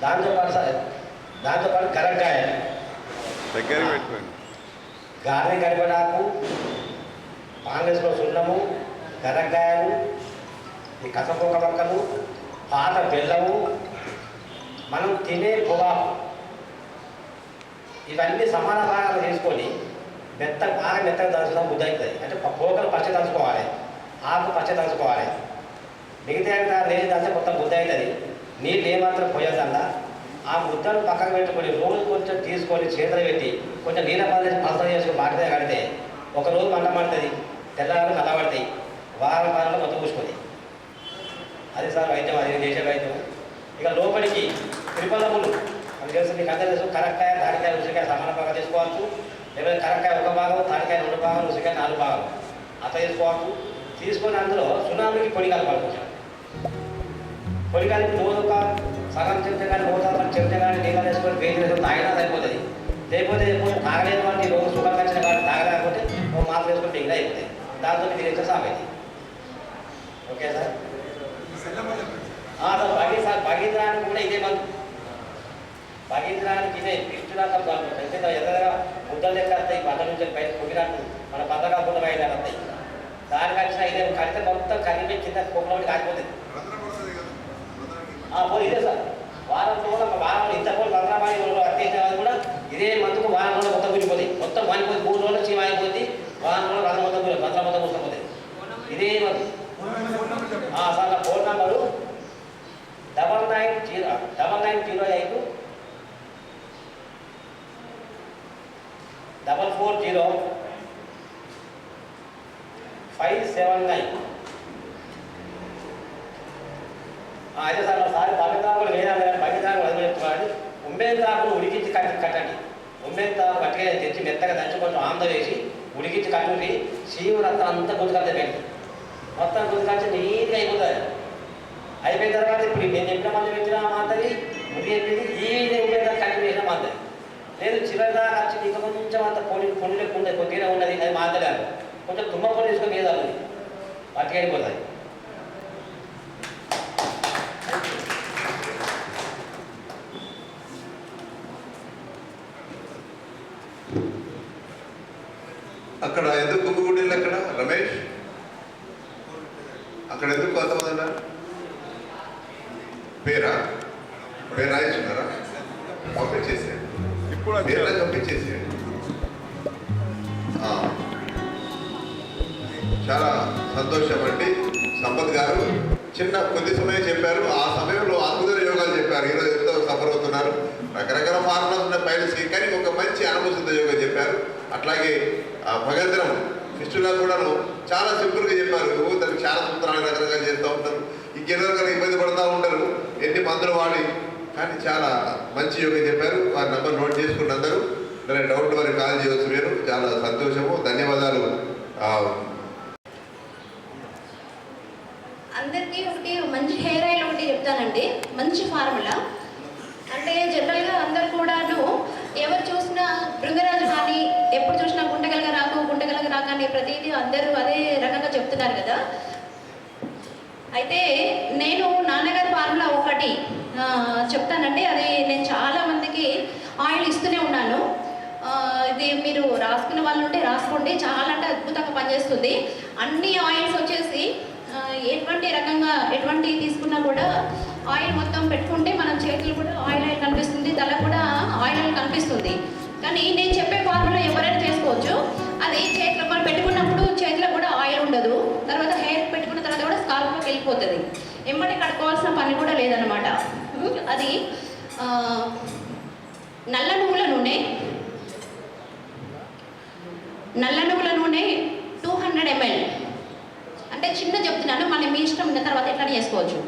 దాంతోపాటు కరక్కాయలు, గాలి కలిపడాకు, పాన్లేసులో సున్నము, కరక్కాయలు, ఈ కసపోక వక్కలు, పాత బెల్లము, మనం తినే పొగాకు, ఇవన్నీ సమాన భాగాలు తీసుకొని బాగా మెత్తగా దంచడం బుద్ధి అవుతుంది. అంటే పోకలు పచ్చ దంచుకోవాలి, ఆకు పచ్చ దంచుకోవాలి. మిగతా లేదు దంచే మొత్తం బుద్ధి అవుతుంది. నీళ్ళు ఏమాత్రం పోయేదల్లా ఆ ముద్దను పక్కన పెట్టుకొని రోజు కొంచెం తీసుకొని చేతులు పెట్టి కొంచెం నీళ్ళ పద్ధతి పలసలు చేసుకుని మాటదే కడితే ఒకరోజు మంట పడుతుంది, తెల్లవారు నల్లబడతాయి, వారం కాలంలో మొత్తం పూసుకుంది. అది సార్ వైద్యం, అది చేసే వైద్యం. ఇక లోపలికి త్రిపలములు అది తెలుసు, మీకు అందరూ తెలుసు. కరక్కాయ, తాడికాయ, ఉసిరికాయ సమాన భాగం తీసుకోవచ్చు. లేకపోతే కరక్కాయ 1 భాగం, తాడికాయ 2 భాగాలు, ఉసిరికాయ 4 భాగాలు అట్లా తీసుకోవచ్చు. తీసుకొని అందులో సునామీకి పొడి కలపాలి. కొంచెం పొడి కలిపి రోజు ఒక సగం చెంచా కానీ రోజు చెంచా కానీ నీళ్ళు వేసుకొని వేడి వేసుకొని తాగినా సరిపోతుంది. లేకపోతే తాగలేదు అంటే రోజు షుగర్ వచ్చిన కానీ తాగలేకపోతే ఒక మాత్ర వేసుకొని మిగిలిన అయిపోతాయి. దాంతో మీరు ఎంత సాగైంది. Okay sir. సార్ భగీంద్రానికి కూడా ఇదే మందు. భగీంద్రానికి ఇదే పిష్టురాకం పెద్ద ఎద్దగా ముద్దలు లెక్క వస్తాయి, బండ నుంచి పైన పొగినట్టు మన బంద కాకుండా బయట వస్తాయి. దానికి వచ్చిన ఇదే కడితే మొత్తం కరిగిపోయి కింద కుక్కలో కాలిపోతుంది. ఇదే సార్ వారంలో కూడా వారంలో ఇంత కూడా బంగాబాయి అత్యవసరం కూడా ఇదే మందుకు వారం రోజులు మొత్తం కూలిపోతాయి. మొత్తం వాడిపోయి 3 రోజులు చీమ అయిపోతుంది, వారం రోజులు బంధం మొత్తం బంధం మొత్తం కూర్చోపోతాయి. ఇదే మందు. సార్ నా ఫోన్ నంబరు 9908 440 579. అయితే సార్ ఒకసారి భగీంద్రాకు కూడా లేదా భగీంద్రాకు వదిలేస్తున్నాడు. ఉమ్మేంతాకును ఉడికించి కట్టండి. ఉమ్మేంతాకు గట్టిగా తెచ్చి మెత్తగా దంచి కొంచెం ఆమ్ద వేసి ఉడికించి కట్టుకుని సీవు రక్తం అంతా గుంతుకల్తే పెట్టి మొత్తం గుంతుకొచ్చి నీట్గా అయిపోతుంది. అయిపోయిన తర్వాత ఇప్పుడు నేను చెప్పిన మంది పెట్టినా మాతది ముడి చెప్పింది ఈ ఉపయోగం కంటిన్యూ చేసిన మాతది లేదు చివరిగా వచ్చి ఇంకా కొంచెం అంత పొడి లేకుండా కొద్దిగా ఉన్నది అది మాతలేదు కొంచెం తుమ్మ పొడి తీసుకొని మీద అది పట్టుకు వెళ్ళిపోతుంది. అక్కడ ఎందుకు కుమ్మిగుండీలు అక్కడ రమేష్ అక్కడ ఎందుకు కొంతమంది అన్నారు? పేరు రాయిస్తున్నారా? పంపించేసేయండి, పేర్లా పంపించేసేయండి. చాలా సంతోషం అండి. సంపత్ గారు చిన్న కొద్ది సమయం చెప్పారు, ఆ సమయంలో అద్భుత యోగాలు చెప్పారు. ఈరోజు ఎంతో సఫర్ అవుతున్నారు, రకరకాల ఫార్ములాస్ ఉన్న పైలట్స్కి, కానీ ఒక మంచి అనుభూతితో యోగా చెప్పారు. అట్లాగే భగంతరం ఫిస్టులా కూడాను చాలా సింపుల్గా చెప్పారు. దానికి చాలా సూత్రాలు రకరకాలు చేస్తూ ఉంటారు, ఇంకెన్నో ఇబ్బంది పడుతూ ఉంటారు ఎన్ని మందులు వాడి, కానీ చాలా మంచి యోగా చెప్పారు. వారి నెంబర్ నోట్ చేసుకున్న అందరూ డౌట్ వారికి కాల్ చేయవచ్చు. మీరు చాలా సంతోషము, ధన్యవాదాలు. అందరికీ ఒకటి మంచి హెయిర్ ఆయిల్ ఒకటి చెప్తానండి, మంచి ఫార్ములా. అంటే జనరల్గా అందరు కూడాను ఎవరు చూసినా భృంగరాజు కానీ ఎప్పుడు చూసినా గుంటగలగా రాకు అని ప్రతిదీ అందరూ అదే రకంగా చెప్తున్నారు కదా. అయితే నేను నాన్నగారి ఫార్ములా ఒకటి చెప్తానండి, అది నేను చాలా మందికి ఆయిల్ ఇస్తూనే ఉన్నాను. ఇది మీరు రాసుకునే వాళ్ళు ఉంటే రాసుకోండి, చాలా అంటే అద్భుతంగా పనిచేస్తుంది. అన్ని ఆయిల్స్ వచ్చేసి ఎటువంటి తీసుకున్నా కూడా ఆయిల్ మొత్తం పెట్టుకుంటే మనం చేతులు కూడా ఆయిల్ కనిపిస్తుంది, తల కూడా ఆయిల్ కనిపిస్తుంది. కానీ నేను చెప్పే ఫార్ములా ఎవరైనా చేసుకోవచ్చు. అది చేతిలో మనం పెట్టుకున్నప్పుడు చేతిలో కూడా ఆయిల్ ఉండదు, తర్వాత హెయిర్ పెట్టుకున్న తర్వాత కూడా స్కాల్ప్లోకి వెళ్ళిపోతుంది, ఎమ్మటి కట్టుకోవాల్సిన పని కూడా లేదనమాట. అది నల్ల నువ్వుల నూనె 200 ml. అంటే చిన్న చెప్తున్నాను, మన మీ ఇష్టం ఉన్న తర్వాత ఎట్లా చేసుకోవచ్చు.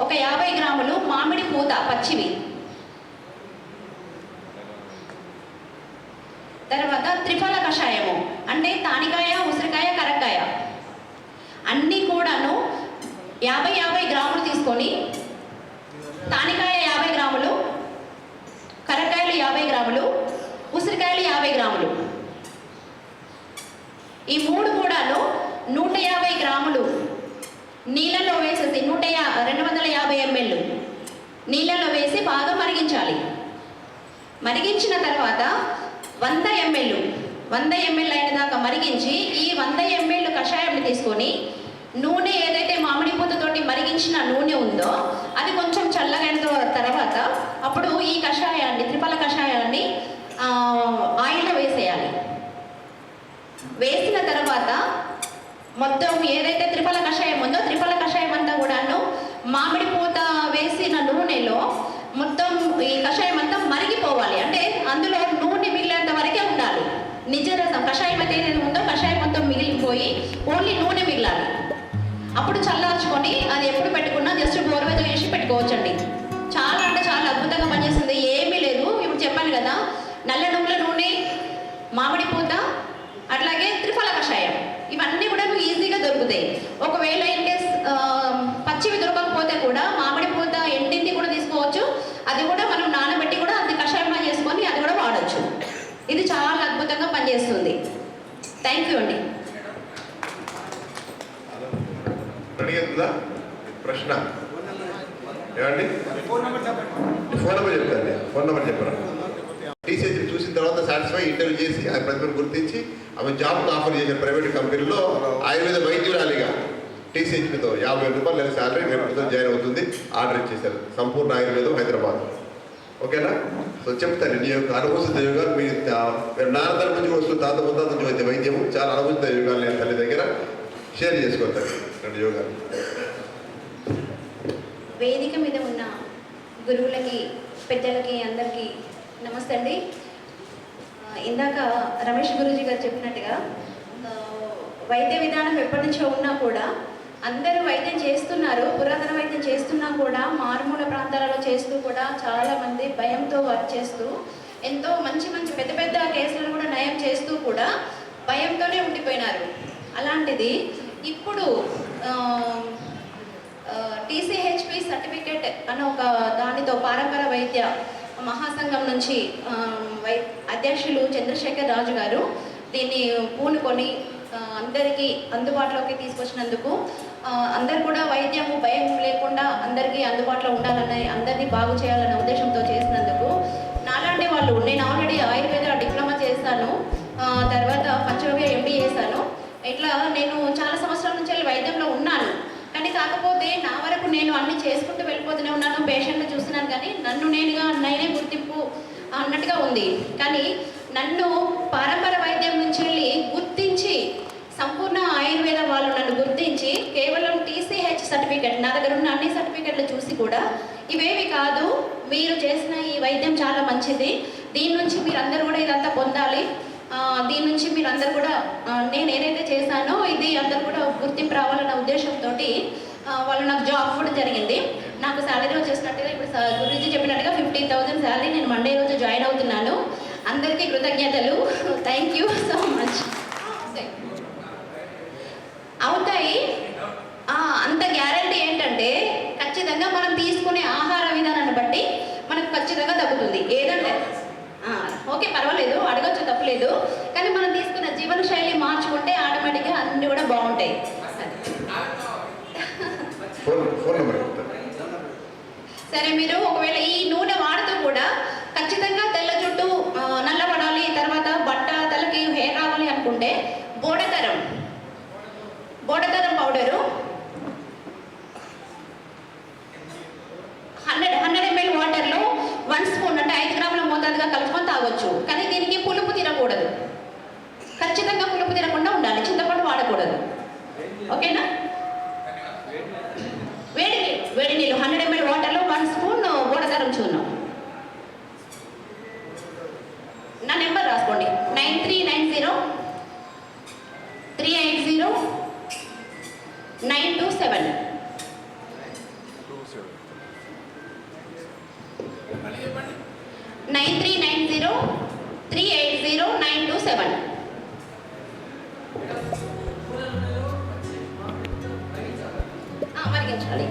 ఒక 50 గ్రాములు మామిడి పూత పచ్చివి, తర్వాత త్రిఫల కషాయము అంటే తానికాయ, ఉసిరికాయ, కరక్కాయ అన్నీ కూడాను 50 గ్రాములు తీసుకొని, తానికాయ 50 గ్రాములు, కరక్కాయలు 50 గ్రాములు, ఉసిరికాయలు 50 గ్రాములు, ఈ మూడు కూడాను 150 గ్రాములు నీళ్ళలో వేసేసి 250 ml నీళ్ళలో వేసి బాగా మరిగించాలి. మరిగించిన తర్వాత 100 ml అయిన దాకా మరిగించి, ఈ 100 ml కషాయాన్ని తీసుకొని నూనె ఏదైతే మామిడి పూతతోటి మరిగించిన నూనె ఉందో అది కొంచెం చల్లగైన తర్వాత అప్పుడు ఈ కషాయాన్ని, త్రిఫల కషాయాన్ని ఆయిల్లో వేసేయాలి. వేసిన తర్వాత మొత్తం ఏదైతే త్రిఫల కషాయం ఉందో త్రిఫల కషాయం అంతా కూడాను మామిడి పూత వేసిన నూనెలో మొత్తం ఈ కషాయం అంతా మరిగిపోవాలి. అంటే అందులో నూనె మిగిలేంత వరకే ఉండాలి. నిజరసం కషాయం అయితే ఏదైతే ఉందో కషాయం మొత్తం మిగిలిపోయి ఓన్లీ నూనె మిగిలాలి. అప్పుడు చల్లార్చుకొని అది ఎప్పుడు పెట్టుకున్నా జస్ట్ గోరువెచ్చ చేసి పెట్టుకోవచ్చండి. చాలా అంటే చాలా అద్భుతంగా పనిచేస్తుంది. ఏమీ లేదు, ఇప్పుడు చెప్పాను కదా, నల్ల నువ్వుల నూనె, మామిడి పూత, అట్లాగే త్రిఫల కషాయం, ఇవన్నీ కూడా ఈజీగా దొరుకుతాయి. ఒకవేళ ఇన్కేస్ పచ్చివి దొరకకపోతే కూడా మామిడి పూత ఎండింది కూడా తీసుకోవచ్చు, అది కూడా మనం నానబెట్టి కూడా అది కషాయంగా చేసుకొని అది కూడా వాడచ్చు. ఇది చాలా అద్భుతంగా పనిచేస్తుంది. థ్యాంక్ యూ అండి. ప్రశ్న ఏమండి? ఫోన్ నెంబర్ చెప్తాను, ఫోన్ నెంబర్ చెప్పరా? టీసీహెచ్ చూసిన తర్వాత సాటిస్ఫై ఇంటర్వ్యూ చేసి ఆ ప్రతిభను గుర్తించి ఆమె జాబ్ను ఆఫర్ చేసిన ప్రైవేట్ కంపెనీలో ఆయుర్వేద వైద్యురాలిగా టీసీహెచ్తో 50,000 రూపాయలు శాలరీ రేపుతో జాయిన్ అవుతుంది. ఆర్డర్ ఇచ్చేశారు. సంపూర్ణ ఆయుర్వేదం, హైదరాబాద్. ఓకేనా? సో చెప్తాను నీ యొక్క అనుభూత యోగాలు. మీ నాన్నతల నుంచి వస్తుంది, తాత ముత్తాత నుంచి వచ్చే వైద్యము, చాలా అనుభూత యోగాలు నేను తల్లి దగ్గర షేర్ చేసుకోతాను. 2 యోగాలు. వేదిక మీద ఉన్న గురువులకి, పెద్దలకి అందరికీ నమస్తే అండి. ఇందాక రమేష్ గురూజీ గారు చెప్పినట్టుగా వైద్య విధానం ఎప్పటి నుంచో ఉన్నా కూడా అందరూ వైద్యం చేస్తున్నారు, పురాతన వైద్యం చేస్తున్నా కూడా మారుమూల ప్రాంతాలలో చేస్తూ కూడా చాలామంది భయంతో వర్క్ చేస్తూ ఎంతో మంచి మంచి పెద్ద పెద్ద కేసులను కూడా నయం చేస్తూ కూడా భయంతోనే ఉండిపోయినారు. అలాంటిది ఇప్పుడు టీసీహెచ్పి సర్టిఫికేట్ అనే ఒక దానితో పారంపర వైద్య మహాసంఘం నుంచి అధ్యక్షులు చంద్రశేఖర్ రాజు గారు దీన్ని పూనుకొని అందరికీ అందుబాటులోకి తీసుకొచ్చినందుకు, అందరు కూడా వైద్యము భయం లేకుండా అందరికీ అందుబాటులో ఉండాలనే, అందరినీ బాగు చేయాలనే ఉద్దేశంతో చేసినందుకు నాలాంటి వాళ్ళు, నేను ఆల్రెడీ ఆయుర్వేద డిప్లొమా చేశాను, తర్వాత పంచగవ్య ఎంబీ చేశాను. ఇట్లా నేను చాలా సంవత్సరాల నుంచి వైద్యంలో ఉన్నాను. కానీ కాకపోతే నా వరకు నేను అన్ని చేసుకుంటూ వెళ్ళిపోతూనే ఉన్నాను, పేషెంట్లు చూస్తున్నాను, కానీ నన్ను నేనే గుర్తింపు అన్నట్టుగా ఉంది. కానీ నన్ను పారంపర వైద్యం నుంచి వెళ్ళి గుర్తించి సంపూర్ణ ఆయుర్వేద వాళ్ళు నన్ను గుర్తించి కేవలం టీసీహెచ్ సర్టిఫికేట్, నా దగ్గర ఉన్న అన్ని సర్టిఫికేట్లు చూసి కూడా ఇవేవి కాదు, మీరు చేసిన ఈ వైద్యం చాలా మంచిది, దీని నుంచి మీరు అందరూ కూడా ఇదంతా పొందాలి, దీని నుంచి మీరు అందరు కూడా నేను ఏదైతే చేశానో ఇది అందరు కూడా గుర్తింపు రావాలన్న ఉద్దేశంతో వాళ్ళు నాకు జాబ్ కూడా జరిగింది. నాకు శాలరీ వచ్చేసినట్టుగా ఇప్పుడు గురించి చెప్పినట్టుగా 15,000 శాలరీ నేను మండే రోజు జాయిన్ అవుతున్నాను. అందరికీ కృతజ్ఞతలు. Thank you so much. అవుతాయి. అంత గ్యారంటీ ఏంటంటే ఖచ్చితంగా మనం తీసుకునే ఆహార విధానాన్ని బట్టి మనకు ఖచ్చితంగా తగ్గుతుంది. ఏదంటే ఓకే పర్వాలేదు, అడగచ్చు, తప్పలేదు, కానీ మనం తీసుకున్న జీవన శైలి మార్చుకుంటే ఆటోమేటిక్గా అన్నీ కూడా బాగుంటాయి. సరే, మీరు ఒకవేళ ఈ నూనె వాడుతూ కూడా ఖచ్చితంగా తెల్ల జుట్టు నల్లబడాలి, తర్వాత బట్ట తలకి హెయిర్ రావాలి అనుకుంటే బోడతరం పౌడరు 100 ml వాటర్లో 1 స్పూన్ అంటే 5 గ్రాముల మోతాదుగా కలుపుకొని తాగొచ్చు. కానీ దీనికి పులుపు తినకూడదు, ఖచ్చితంగా పులుపు తినకుండా ఉండాలి, చింతపండు వాడకూడదు. ఓకేనా? వేడి నీళ్ళు 100 ml వాటర్లో 1 స్పూన్ బోడతరం చూర్ణం. నా నెంబర్ రాసుకోండి, 9390-380-927. మరిగించాలి.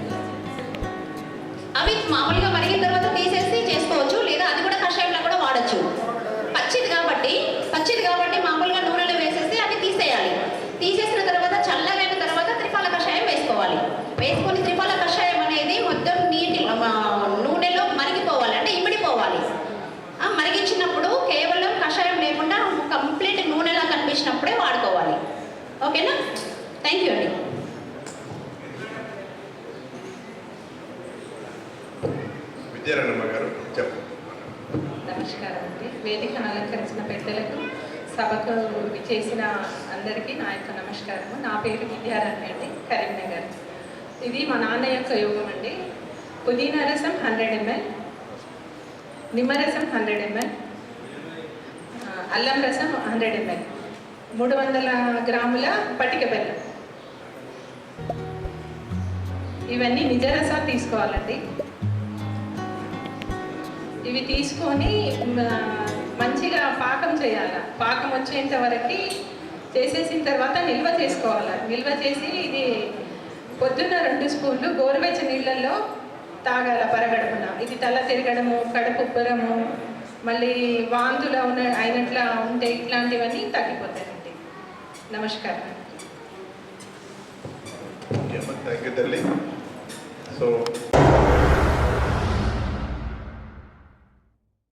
అవి మామూలుగా మరిగిన తర్వాత తీసేసి చేసుకోవచ్చు, లేదా అది కూడా కషాయంలో కూడా వాడచ్చు. పచ్చిది కాబట్టి మామూలుగా నూనెలో వేసేసి అవి తీసేయాలి. తీసేసిన తర్వాత చల్లగైన తర్వాత త్రిఫల కషాయం వేసుకోవాలి. వేసుకొని త్రిఫల కషాయం అనేది మొత్తం నూనెలో మరిగిపోవాలి, అంటే ఇమిడిపోవాలి. మరిగించినప్పుడు కేవలం కషాయం లేకుండా కంప్లీట్ నూనెలా కనిపించినప్పుడే వాడుకోవాలి. ఓకేనా? థ్యాంక్ యూ అండి. నమస్కారం అండి. వేదికను అలంకరించిన పెద్దలకు, సభకు చేసిన అందరికీ నా యొక్క నమస్కారము. నా పేరు విద్యారాణి అండి, కరీంనగర్. ఇది మా నాన్న యొక్క యోగం అండి. పుదీనా రసం 100 ml, నిమ్మరసం 100 ml, అల్లం రసం 100 ml, 300 గ్రాముల పటిక బెల్లం. ఇవన్నీ నిజరసం తీసుకోవాలండి. ఇవి తీసుకొని మంచిగా పాకం చేయాలి. పాకం వచ్చేంత వరకు చేసేసిన తర్వాత నిల్వ చేసుకోవాలి. నిల్వ చేసి ఇది పొద్దున్న 2 స్పూన్లు గోరువెచ్చ నీళ్ళల్లో తాగాల పరగడుపున. ఇది తల తిరగడము, కడుపు ఉబ్బరము, మళ్ళీ వాంతులు అయినట్లా ఉంటే ఇట్లాంటివన్నీ తగ్గిపోతాయండి. నమస్కారం. థ్యాంక్ యూ తల్లి. సో